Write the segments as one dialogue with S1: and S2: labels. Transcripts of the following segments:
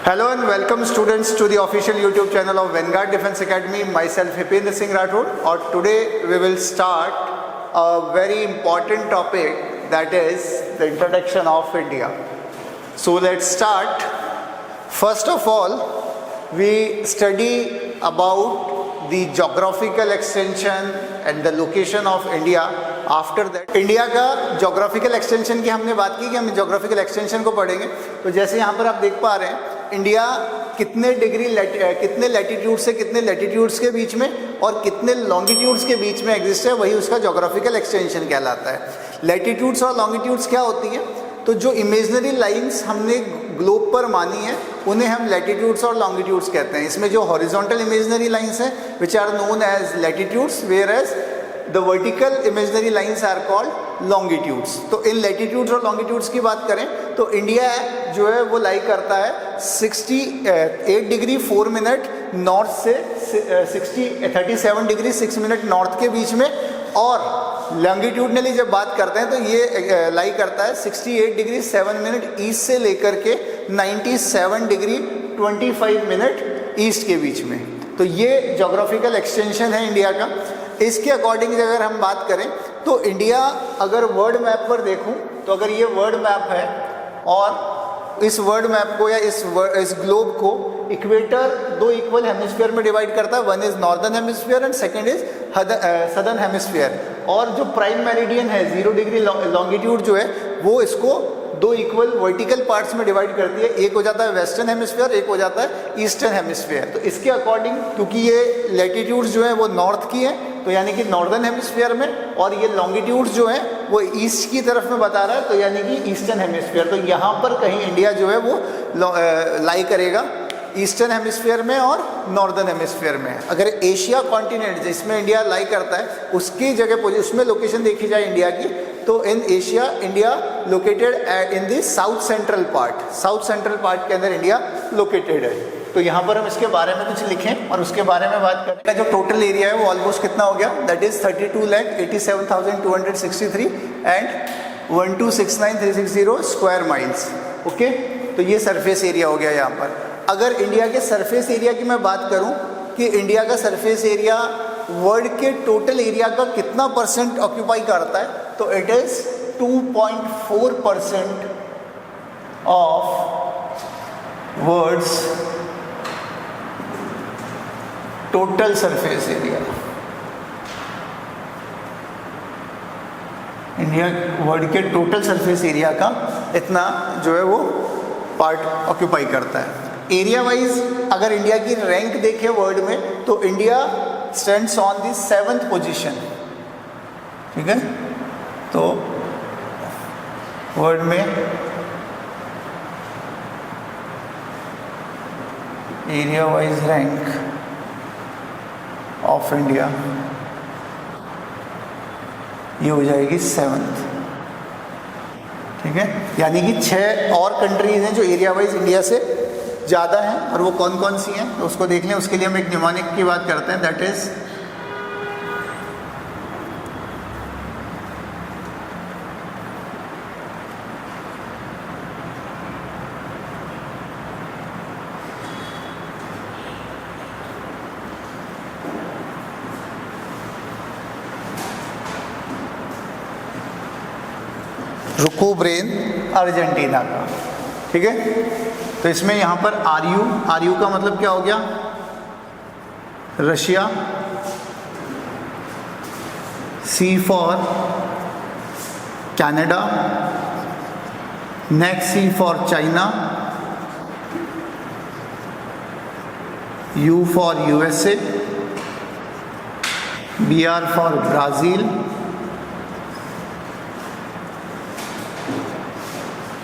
S1: Hello and welcome students to the official YouTube channel of Vanguard Defense Academy. Myself Hipendra Singh Rathod, or today we will start a very important topic, that is the introduction of India. So let's start. First of all, we study about the geographical extension and the location of India. After that India का geographical extension की हमने बात की कि हम geographical extension को पढ़ेंगे. तो जैसे यहाँ पर आप देख पा रहे हैं, इंडिया कितने लैटिट्यूड से कितने लैटिट्यूड्स के बीच में और कितने लॉन्गिट्यूड्स के बीच में एग्जिस्ट है, वही उसका जोग्राफिकल एक्सटेंशन कहलाता है. लैटिट्यूड्स और लॉन्गिट्यूड्स क्या होती हैं? तो जो इमेजनरी लाइंस हमने ग्लोब पर मानी है उन्हें हम लैटिट्यूड्स और लॉन्गिट्यूड्स कहते हैं. इसमें जो हॉरिजॉन्टल इमेजनरी लाइंस हैं which are known as latitudes, whereas the vertical imaginary lines are called longitudes. तो इन लैटिट्यूड्स और लॉन्गिट्यूड्स की बात करें तो इंडिया जो है वो लाई करता है 68 डिग्री 4 मिनट नॉर्थ से 37 डिग्री 6 मिनट नॉर्थ के बीच में, और लॉन्गिट्यूडनली जब बात करते हैं तो ये लाई करता है 68 डिग्री 7 मिनट ईस्ट से लेकर के 97 डिग्री 25 मिनट ईस्ट के बीच में. तो ये जोग्राफिकल एक्सटेंशन है इंडिया का. इसके अकॉर्डिंग अगर हम बात करें तो इंडिया अगर वर्ल्ड मैप पर देखूं तो अगर ये वर्ल्ड मैप है और इस वर्ल्ड मैप को या इस ग्लोब को इक्वेटर दो इक्वल हेमिस्फीयर में डिवाइड करता है. One is northern hemisphere and second is southern hemisphere. और जो प्राइम मेरिडियन है 0 डिग्री लॉन्गिट्यूड जो है वो इसको दो इक्वल वर्टिकल पार्ट्स में डिवाइड करती है. एक हो जाता है वेस्टर्न हेमिस्फीयर, एक हो जाता है ईस्टर्न हेमिस्फीयर. तो इसके अकॉर्डिंग क्योंकि ये लैटिट्यूड्स जो है वो नॉर्थ की हैं तो यानी कि नॉर्दर्न हेमिस्फीयर में, और ये लॉन्गिट्यूड्स जो हैं वो ईस्ट की तरफ में बता रहा है तो यानी कि ईस्टर्न हेमिस्फीयर. तो यहाँ पर कहीं इंडिया जो है वो लाई करेगा ईस्टर्न हेमिस्फीयर में और नॉर्दर्न हेमिस्फीयर में. अगर एशिया कॉन्टिनेंट जिसमें इंडिया लाई करता है उसकी जगह उसमें लोकेशन देखी जाए इंडिया की, तो in Asia India located in the south central part के अंदर इंडिया लोकेटेड है. तो यहाँ पर हम इसके बारे में कुछ लिखें और उसके बारे में बात करें. जो टोटल एरिया है वो ऑलमोस्ट कितना हो गया, that is 32,87,263 and 1269,360 square miles. Okay, तो ये सरफेस एरिया हो गया यहाँ पर. अगर इंडिया के सरफेस एरिया की मैं बात करूं कि इंडिया का सरफेस एरिया वर्ल्ड के टोटल एरिया का कितना परसेंट ऑक्यूपाई करता है, तो it is 2.4% of world's total surface area. India world के टोटल सरफेस एरिया का इतना जो है वो पार्ट ऑक्यूपाई करता है. एरिया वाइज अगर इंडिया की रैंक देखें वर्ल्ड में तो India stands on the 7th position. ठीक है, तो वर्ल्ड में area wise rank of India ये हो जाएगी 7th. ठीक है, यानी कि 6 और कंट्रीज हैं जो एरिया वाइज इंडिया से ज़्यादा हैं, और वो कौन कौन सी हैं तो उसको देख लें. उसके लिए हम एक निमोनिक की बात करते हैं, दैट इज रुकुब्रेन अर्जेंटीना का. ठीक है, तो इसमें यहाँ पर आर यू का मतलब क्या हो गया, Russia. C for Canada, next C for China, U for USA, B R for Brazil,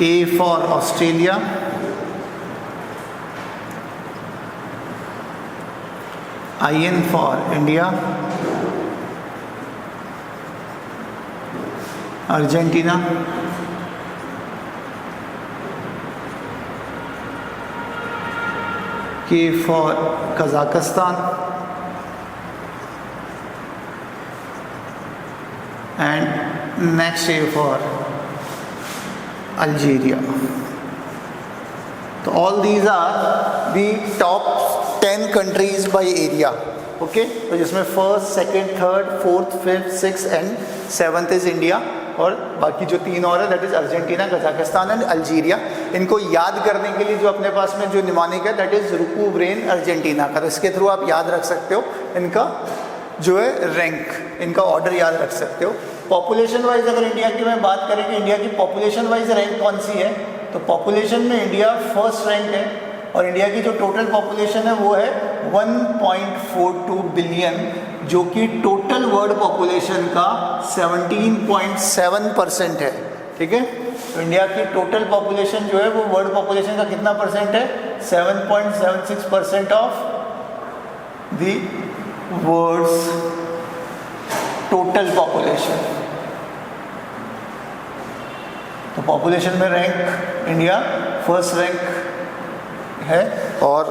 S1: A for Australia, IN for India, Argentina, K for Kazakhstan, and next A for Algeria. तो all these are the top 10 countries by area, okay. तो जिसमें first, second, third, fourth, fifth, six and seventh is India, और बाकी जो 3 और है that is Argentina, Kazakhstan and Algeria. इनको याद करने के लिए जो अपने पास में जो निमानिक है दैट इज रुकुब्रेन अर्जेंटीना का, तो इसके थ्रू आप याद रख सकते हो इनका जो है रैंक, इनका ऑर्डर याद रख सकते हो। पॉपुलेशन वाइज अगर इंडिया की मैं बात करें कि इंडिया की पॉपुलेशन वाइज रैंक कौन सी है, तो पॉपुलेशन में इंडिया फर्स्ट रैंक है, और इंडिया की जो टोटल पॉपुलेशन है वो है 1.42 बिलियन, जो कि टोटल वर्ल्ड पॉपुलेशन का 17.7% है, ठीक है। तो इंडिया की टोटल पॉपुलेशन जो है वो वर्ल्ड पॉपुलेशन का कितना परसेंट है, 7.76% of the world's total population. तो पॉपुलेशन में रैंक इंडिया फर्स्ट रैंक है, और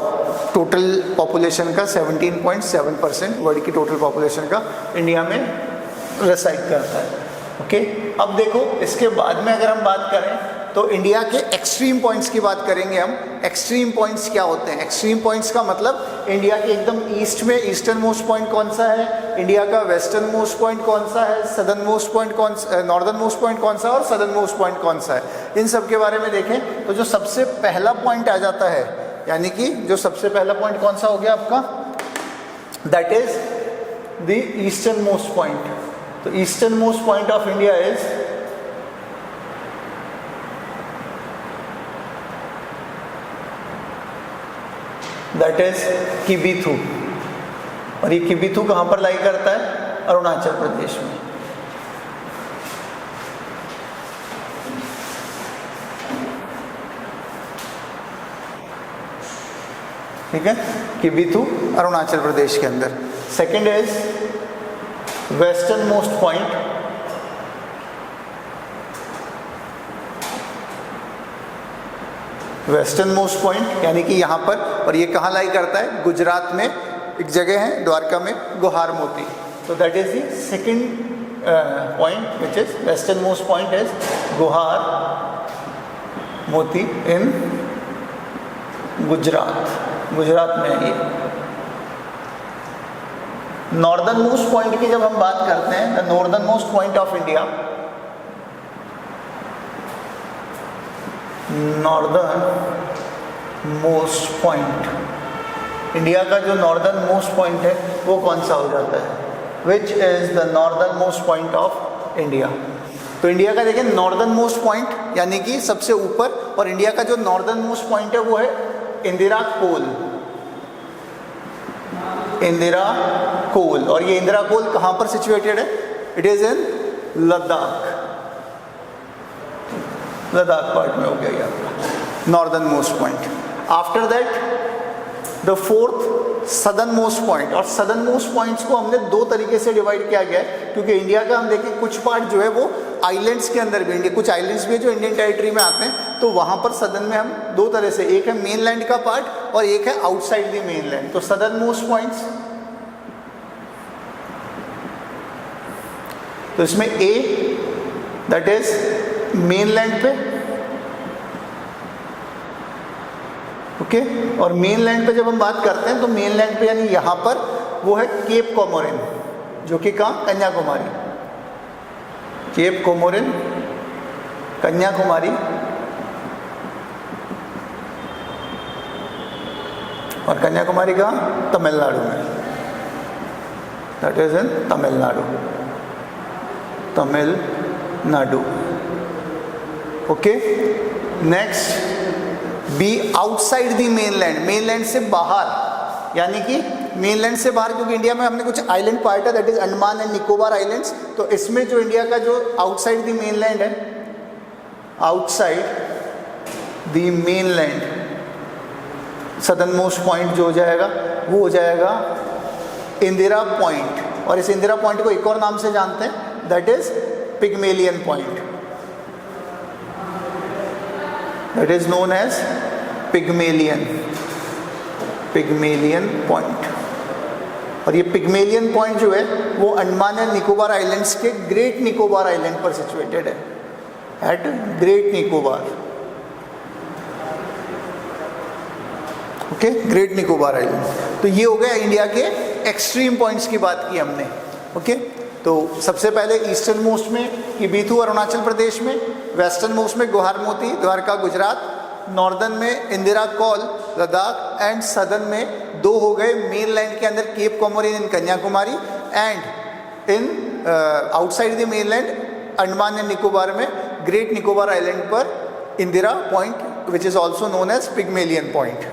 S1: टोटल पॉपुलेशन का 17.7% वर्ल्ड की टोटल पॉपुलेशन का इंडिया में रेसाइड करता है, ओके। अब देखो इसके बाद में अगर हम बात करें तो इंडिया के एक्सट्रीम पॉइंट्स की बात करेंगे हम। एक्सट्रीम पॉइंट्स क्या होते हैं? एक्सट्रीम पॉइंट्स का मतलब इंडिया के एकदम ईस्ट में ईस्टर्न मोस्ट पॉइंट कौन सा है, इंडिया का वेस्टर्न मोस्ट पॉइंट कौन सा है, सदर्न मोस्ट पॉइंट कौन सा, नॉर्दर्न मोस्ट पॉइंट कौन सा और सदर्न मोस्ट पॉइंट कौन सा है। इन सब के बारे में देखें तो जो सबसे पहला पॉइंट आ जाता है, यानी कि जो सबसे पहला पॉइंट कौन सा हो गया आपका, that is the eastern most point. तो eastern most point of India is that is Kibithu, और ये किबिथु कहां पर लाई करता है, अरुणाचल प्रदेश में। ठीक है, किबिथु अरुणाचल प्रदेश के अंदर। Second is western most point, western most point यानी कि यहाँ पर, और ये कहाँ लाई करता है, गुजरात में एक जगह है द्वारका में, गुहार मोती। तो that is the second point which is western most point is गुहार मोती इन गुजरात, गुजरात में है ये। नॉर्दर्न मोस्ट पॉइंट की जब हम बात करते हैं, the northern most point of India, northern most point, India का जो नॉर्दर्न मोस्ट पॉइंट है वो कौन सा हो जाता है, which is the northern most point of India. तो इंडिया का देखें नॉर्दर्न मोस्ट पॉइंट यानी कि सबसे ऊपर, और इंडिया का जो नॉर्दर्न मोस्ट पॉइंट है वो है इंदिरा कोल, इंदिरा कोल। और ये इंदिरा कोल कहाँ पर सिचुएटेड है, it is in Ladakh, Ladakh part में हो गया ये आपका northern most point. After that the fourth southern most point, और सदर्न मोस्ट पॉइंट्स को हमने दो तरीके से डिवाइड किया गया है, क्योंकि इंडिया का हम देखें कुछ पार्ट जो है वो आइलैंड्स के अंदर भी, इंडिया कुछ आइलैंड्स भी है जो इंडियन टेरिटरी में आते हैं, तो वहाँ पर सदर्न में हम दो तरह से, एक है मेनलैंड का पार्ट और एक है आउटसाइड द मेनलैंड। तो सदर्न मोस्ट पॉइंट्स, तो इसमें ए दैट इज मेनलैंड पे, ओके। और मेनलैंड पे जब हम बात करते हैं तो मेनलैंड पे यानी यहाँ पर वो है केप कोमोरिन, जो कि कहाँ, कन्याकुमारी, केप कोमोरिन कन्याकुमारी, और कन्याकुमारी कहाँ, तमिलनाडु में, that is in Tamil Nadu, Tamil Nadu, okay. Next B outside the mainland, mainland से बाहर, यानी कि मेनलैंड से बाहर, क्योंकि इंडिया में हमने कुछ आइलैंड पार्ट है that is Andaman and Nicobar islands, तो इसमें जो इंडिया का जो आउटसाइड दी मेनलैंड है, outside the mainland southern most point जो हो जाएगा वो हो जाएगा इंदिरा पॉइंट, और इस इंदिरा पॉइंट को एक और नाम से जानते हैं that is Pygmalion point, that is known as Pygmalion, Pygmalion point. और ये पिग्मेलियन पॉइंट जो है वो अंडमान एंड निकोबार आइलैंड्स के ग्रेट निकोबार आइलैंड पर सिचुएटेड है, at great Nicobar, okay, great Nicobar island. तो ये हो गया इंडिया के एक्सट्रीम पॉइंट्स की बात की हमने। ओके, तो सबसे पहले ईस्टर्न मोस्ट में किबीथू अरुणाचल प्रदेश में, वेस्टर्न मोस्ट में गुवाहाटी द्वारका गुजरात, नॉर्दर्न में इंदिरा कौल लद्दाख, एंड सदर्न में दो हो गए मेन लैंड के अंदर cape Comorin in Kanyakumari, and in outside the mainland Andaman and Nicobar में ग्रेट निकोबार आइलैंड पर Indira point which is also known as Pygmalion point.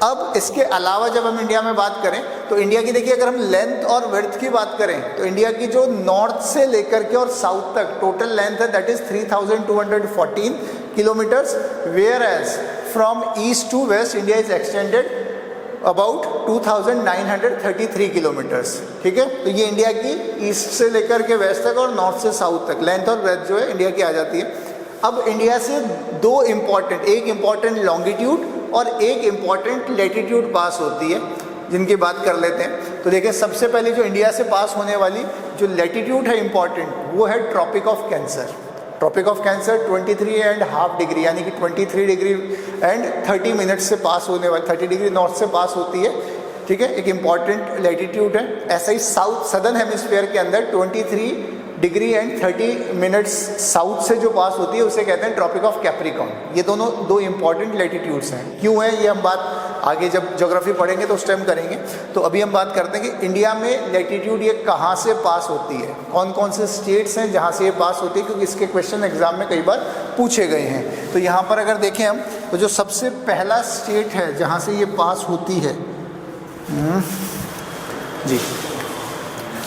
S1: अब इसके अलावा जब हम इंडिया में बात करें तो इंडिया की देखिए, अगर हम लेंथ और विड्थ की बात करें तो इंडिया की जो नॉर्थ से लेकर के और साउथ तक टोटल लेंथ है that is 3214 kilometres, whereas from east to west India is extended about 2933 kilometres. ठीक है, तो ये इंडिया की ईस्ट से लेकर के वेस्ट तक और नॉर्थ से साउथ तक लेंथ और ब्रेथ जो है इंडिया की आ जाती है। अब इंडिया से दो इम्पॉर्टेंट, एक इम्पॉर्टेंट लॉन्गिट्यूड और एक इम्पॉर्टेंट लेटीट्यूड पास होती है, जिनकी बात कर लेते हैं। तो देखिए, सबसे पहले जो इंडिया से पास होने वाली जो लेटीट्यूड है इम्पॉर्टेंट, वो है tropic of cancer. Tropic of cancer 23.5 degree यानी कि 23 डिग्री एंड 30 मिनट्स से पास होने वाली, 30 डिग्री नॉर्थ से पास होती है। ठीक है, एक इम्पॉर्टेंट लेटीट्यूड है। ऐसा ही साउथ सदर्न हेमिस्फीयर के अंदर 23 डिग्री एंड 30 मिनट्स साउथ से जो पास होती है उसे कहते हैं ट्रॉपिक ऑफ कैप्रिकॉर्न। ये दोनों दो इम्पॉर्टेंट लेटीट्यूड्स हैं। क्यों है ये हम बात आगे जब ज्योग्राफी पढ़ेंगे तो उस टाइम करेंगे। तो अभी हम बात करते हैं कि इंडिया में लेटीट्यूड ये कहाँ से पास होती है, कौन कौन से स्टेट्स हैं जहाँ से ये पास होती है, क्योंकि इसके क्वेश्चन एग्जाम में कई बार पूछे गए हैं। तो यहाँ पर अगर देखें हम तो जो सबसे पहला स्टेट है जहाँ से ये पास होती है जी,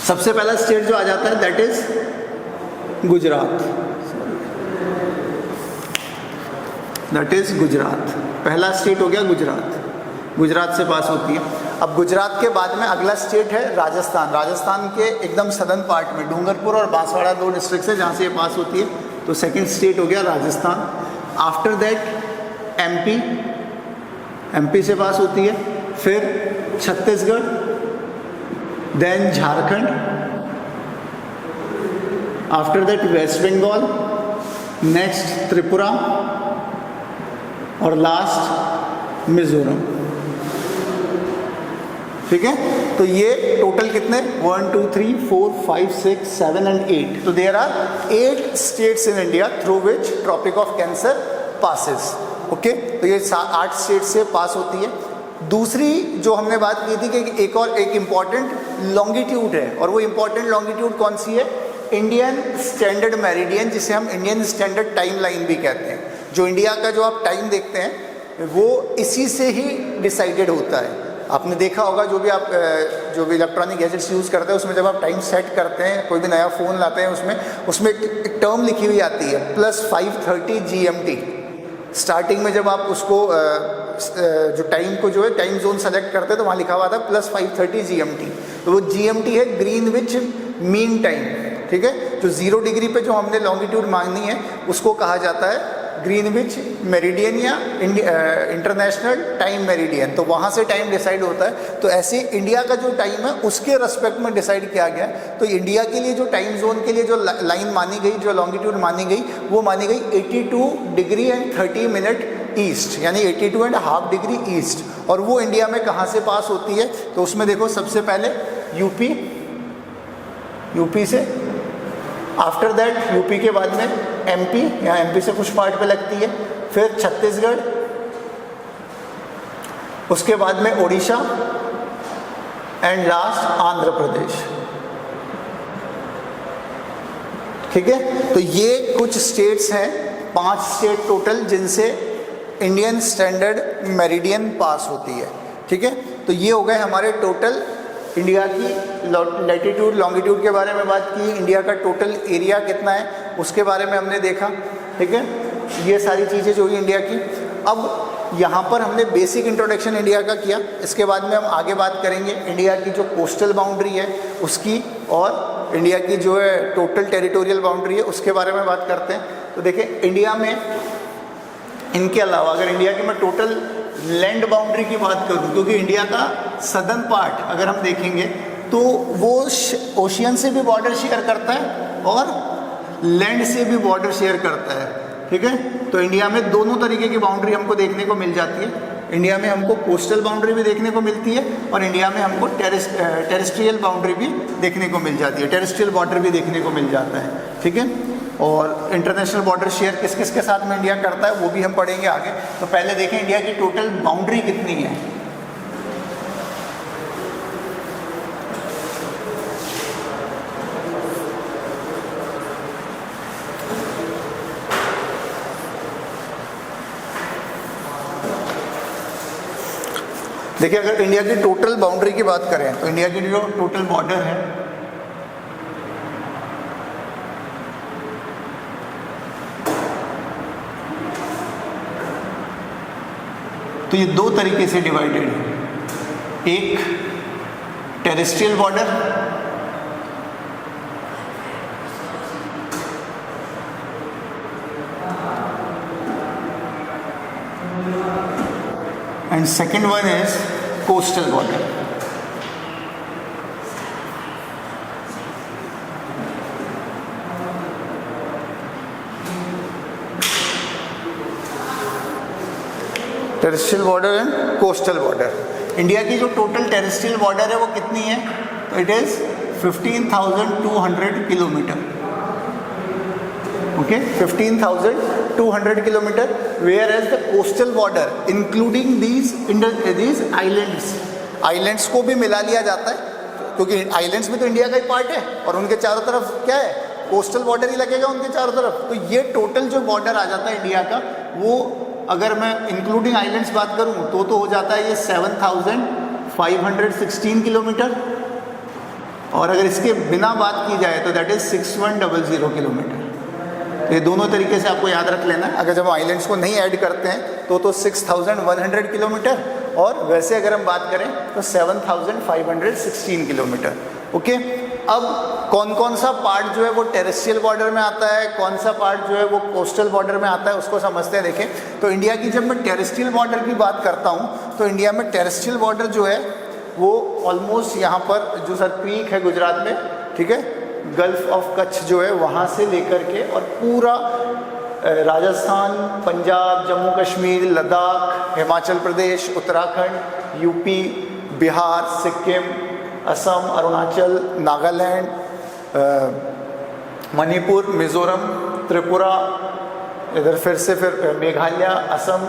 S1: सबसे पहला स्टेट जो आ जाता है that is Gujarat. That is Gujarat, पहला स्टेट हो गया गुजरात। गुजरात से पास होती है। अब गुजरात के बाद में अगला स्टेट है राजस्थान। राजस्थान के एकदम सदर्न पार्ट में डूंगरपुर और बांसवाड़ा दो डिस्ट्रिक्ट है जहाँ से ये पास होती है। तो सेकंड स्टेट हो गया Rajasthan. After that MP, MP से पास होती है। फिर Chhattisgarh, then Jharkhand, after that west Bengal, next Tripura और लास्ट मिजोरम। ठीक है, तो ये टोटल कितने 1 2 3 4 5 6 7 एंड 8। तो there are 8 states in India through which tropic of cancer passes. Okay, तो ये 8 स्टेट से पास होती है। दूसरी जो हमने बात की थी कि एक और एक इम्पॉर्टेंट लॉन्गिट्यूड है, और वो इम्पॉर्टेंट लॉन्गिट्यूड कौन सी है, इंडियन स्टैंडर्ड मेरिडियन, जिसे हम इंडियन स्टैंडर्ड टाइम लाइन भी कहते हैं। जो इंडिया का जो आप टाइम देखते हैं वो इसी से ही डिसाइडेड होता है। आपने देखा होगा जो भी आप जो भी इलेक्ट्रॉनिक गैजेट्स यूज़ करते हैं उसमें जब आप टाइम सेट करते हैं, कोई भी नया फ़ोन लाते हैं उसमें एक टर्म लिखी हुई आती है +530 GMT। स्टार्टिंग में जब आप उसको जो टाइम को जो है टाइम जोन सेलेक्ट करते हैं तो वहाँ लिखा हुआ था +530 GMT। तो वो GMT है ग्रीनविच मीन टाइम। ठीक है, जो 0 डिग्री पे जो हमने लॉन्गिट्यूड मांगनी है उसको कहा जाता है ग्रीनविच मेरिडियन या इंटरनेशनल टाइम मेरिडियन। तो वहाँ से टाइम डिसाइड होता है। तो ऐसे इंडिया का जो टाइम है उसके रेस्पेक्ट में डिसाइड किया गया। तो इंडिया के लिए जो टाइम जोन के लिए जो लाइन मानी गई, जो लॉन्गिट्यूड मानी गई, वो मानी गई 82 डिग्री एंड 30 मिनट ईस्ट, यानी 82.5 डिग्री ईस्ट। और वो इंडिया में कहाँ से पास होती है, तो उसमें देखो सबसे पहले यूपी से, आफ्टर दैट यूपी के बाद में एमपी, यहाँ एमपी से कुछ पार्ट पे लगती है, फिर छत्तीसगढ़, उसके बाद में उड़ीसा एंड लास्ट आंध्र प्रदेश। ठीक है, तो ये कुछ स्टेट्स हैं, 5 स्टेट टोटल जिनसे इंडियन स्टैंडर्ड मेरिडियन पास होती है। ठीक है, तो ये हो गए हमारे टोटल इंडिया की लैटिट्यूड लॉन्गिट्यूड के बारे में बात की। इंडिया का टोटल एरिया कितना है उसके बारे में हमने देखा। ठीक है, ये सारी चीज़ें जो हुई इंडिया की। अब यहाँ पर हमने बेसिक इंट्रोडक्शन इंडिया का किया। इसके बाद में हम आगे बात करेंगे इंडिया की जो कोस्टल बाउंड्री है उसकी, और इंडिया की जो है टोटल टेरिटोरियल बाउंड्री है उसके बारे में बात करते हैं। तो देखिए, इंडिया में इनके अलावा अगर इंडिया की मैं टोटल लैंड बाउंड्री की बात करूं, क्योंकि इंडिया का सदर्न पार्ट अगर हम देखेंगे तो वो ओशियन से भी बॉर्डर शेयर करता है और लैंड से भी बॉर्डर शेयर करता है। ठीक है, तो इंडिया में दोनों तरीके की बाउंड्री हमको देखने को मिल जाती है। इंडिया में हमको कोस्टल बाउंड्री भी देखने को मिलती है और इंडिया में हमको टेरेस्ट्रियल बाउंड्री भी देखने को मिल जाती है, टेरेस्ट्रियल बॉर्डर भी देखने को मिल जाता है, ठीक है। और इंटरनेशनल बॉर्डर शेयर किस किस के साथ में इंडिया करता है वो भी हम पढ़ेंगे आगे। तो पहले देखें इंडिया की टोटल बाउंड्री कितनी है। देखिए अगर इंडिया की टोटल बाउंड्री की बात करें तो इंडिया की जो टोटल बॉर्डर है तो ये दो तरीके से डिवाइडेड है। एक terrestrial border and second one is coastal border. Terrestrial border and coastal border. India की जो टोटल टेरेस्ट्रियल बॉर्डर है वो कितनी है, तो it is 15,200 kilometre. Okay, 15,200 kilometre. Whereas the coastal border including these islands को भी मिला लिया जाता है, क्योंकि आइलैंड्स भी तो इंडिया का ही पार्ट है और उनके चारों तरफ क्या है, कोस्टल बॉर्डर ही लगेगा उनके चारों तरफ। तो ये टोटल जो बॉर्डर आ जाता है इंडिया का, वो अगर मैं इंक्लूडिंग आइलैंड्स बात करूँ तो हो जाता है ये 7,516 किलोमीटर, और अगर इसके बिना बात की जाए तो दैट इज 6,100 किलोमीटर। तो ये दोनों तरीके से आपको याद रख लेना है। अगर जब आइलैंड्स को नहीं ऐड करते हैं तो 6,100 किलोमीटर, और वैसे अगर हम बात करें तो 7,516 किलोमीटर। ओके, अब कौन कौन सा पार्ट जो है वो टेरेस्ट्रियल बॉर्डर में आता है, कौन सा पार्ट जो है वो कोस्टल बॉर्डर में आता है, उसको समझते हैं। देखें तो इंडिया की जब मैं टेरेस्ट्रियल बॉर्डर की बात करता हूँ तो इंडिया में टेरेस्ट्रियल बॉर्डर जो है वो ऑलमोस्ट यहाँ पर जो सर पीक है गुजरात में, ठीक है, गल्फ ऑफ कच्छ जो है वहाँ से लेकर के और पूरा राजस्थान, पंजाब, जम्मू कश्मीर, लद्दाख, हिमाचल प्रदेश, उत्तराखंड, यूपी, बिहार, सिक्किम, असम, अरुणाचल, नागालैंड, मणिपुर, मिज़ोरम, त्रिपुरा, इधर फिर मेघालय, असम,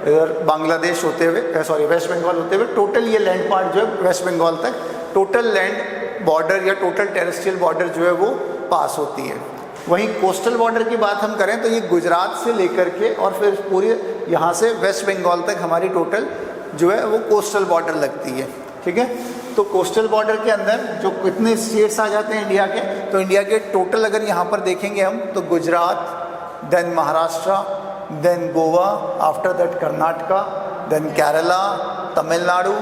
S1: इधर बांग्लादेश होते हुए वेस्ट बंगाल होते हुए टोटल ये लैंड पार्ट जो है वेस्ट बंगाल तक टोटल लैंड बॉर्डर या टोटल टेरेस्ट्रियल बॉर्डर जो है वो पास होती है। वहीं कोस्टल बॉर्डर की बात हम करें तो ये गुजरात से लेकर के और फिर पूरे यहाँ से वेस्ट बंगाल तक हमारी टोटल जो है वो कोस्टल बॉर्डर लगती है, ठीक है। तो कोस्टल बॉर्डर के अंदर जो कितने स्टेट्स आ जाते हैं इंडिया के, तो इंडिया के टोटल अगर यहाँ पर देखेंगे हम तो Gujarat, then Maharashtra, then Goa, after that Karnataka, then Kerala, Tamil Nadu,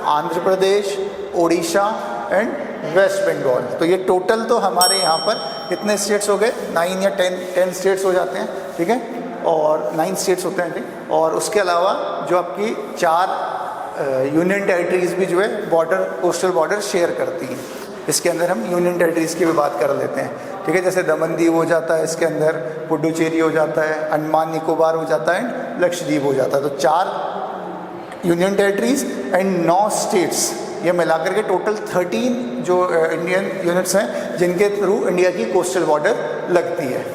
S1: Andhra Pradesh, Orissa and west Bengal. तो ये टोटल तो हमारे यहाँ पर कितने स्टेट्स हो गए, 9 या 10 स्टेट्स हो जाते हैं, ठीक है, और 9 स्टेट्स होते हैं, ठीक। और उसके अलावा जो आपकी 4 यूनियन टेरिटरीज भी जो है बॉर्डर कोस्टल बॉर्डर शेयर करती हैं। इसके अंदर हम यूनियन टेरिटरीज की भी बात कर लेते हैं, ठीक है, जैसे दमन दीव हो जाता है, इसके अंदर पुडुचेरी हो जाता है, अंडमान निकोबार हो जाता है एंड लक्षद्वीप हो जाता है। तो 4 यूनियन टेरिटरीज एंड 9 स्टेट्स, ये मिलाकर के टोटल 13 जो इंडियन यूनिट्स हैं जिनके थ्रू इंडिया की कोस्टल बॉर्डर लगती है।